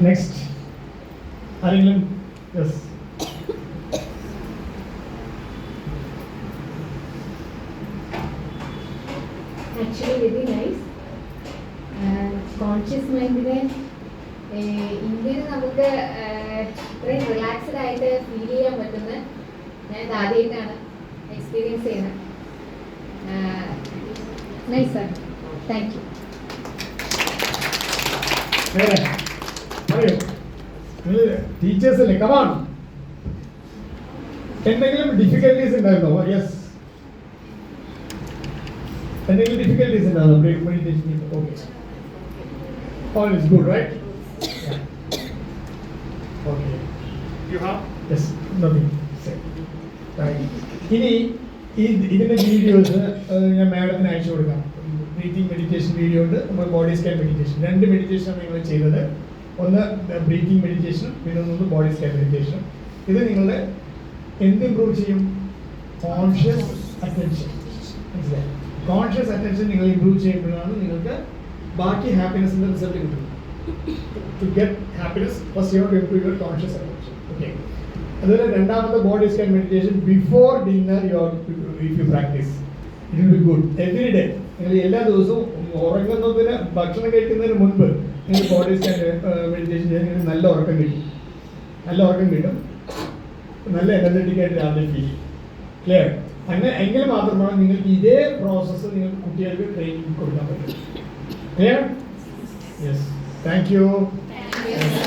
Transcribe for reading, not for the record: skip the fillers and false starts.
Next ആരെങ്കിലും? Yes. Actually very nice. Conscious മൈൻഡിനെ ഇന്ത്യയിൽ നമുക്ക് ഇത്രയും റിലാക്സ്ഡ് ആയിട്ട് ഫീൽ ചെയ്യാൻ പറ്റുന്ന ഞാൻ ഇത് ആദ്യമായിട്ടാണ് എക്സ്പീരിയൻസ് ചെയ്യുന്നത്. Nice sir, thank you. പറയൂ, നിങ്ങൾ ടീച്ചേഴ്സ് അല്ലേ? കമാൺ. എന്തെങ്കിലും ഡിഫിക്കൽട്ടീസ് ഉണ്ടായിരുന്നോ? യെസ്. എന്തെങ്കിലും ഡിഫിക്കൽട്ടീസ് ഉണ്ടായിരുന്നോ meditation? Okay, all is good, right? Yeah. Okay. You have? Yes. Nothing. Say. Right. ഇനി ഇതിന്റെ വീഡിയോസ് ഞാൻ മാഡത്തിന് അയച്ചു കൊടുക്കാം. ബ്രീത്തിങ് മെഡിറ്റേഷൻ വീഡിയോ ഉണ്ട്, നമ്മൾ ബോഡി സ്കാൻ മെഡിറ്റേഷൻ. രണ്ട് മെഡിറ്റേഷനാണ് നിങ്ങൾ ചെയ്തത്. ഒന്ന് ബ്രീത്തിങ് മെഡിറ്റേഷനും പിന്നെ ഒന്ന് ബോഡി സ്കാൻ മെഡിറ്റേഷനും. ഇത് നിങ്ങളുടെ എന്ത് ഇമ്പ്രൂവ് ചെയ്യും? Conscious attention. മനസ്സിലായി? കോൺഷ്യസ് അറ്റൻഷൻ നിങ്ങൾ ഇമ്പ്രൂവ് ചെയ്യുമ്പോഴാണ് നിങ്ങൾക്ക് ബാക്കി ഹാപ്പിനെസിന്റെ റിസൾട്ട് കിട്ടും. To get happiness first you have to improve your conscious attention. Okay. അതുപോലെ രണ്ടാമത്തെ body scan meditation before dinner if you practice it will be good every day. നിങ്ങൾ എല്ലാ ദിവസവും ഉറങ്ങുന്നതിന് ഭക്ഷണം കഴിക്കുന്നതിന് മുൻപ് നിങ്ങൾ ബോഡി സ്കാൻ മെഡിറ്റേഷൻ ചെയ്താൽ നിങ്ങൾക്ക് നല്ല ഉറക്കം കിട്ടും. നല്ല ഉറക്കം കിട്ടും, നല്ല എനർജറ്റിക് ആയിട്ട് രാവിലെ ഫീൽ ചെയ്യും. ക്ലിയർ? അങ്ങനെ എങ്കിൽ മാത്രമാണ് നിങ്ങൾക്ക് ഇതേ പ്രോസസ്സ് നിങ്ങൾക്ക് കുട്ടികൾക്ക് ട്രെയിനിങ് കൊടുക്കാൻ പറ്റും. Clear? Yes. Thank you. Thank you.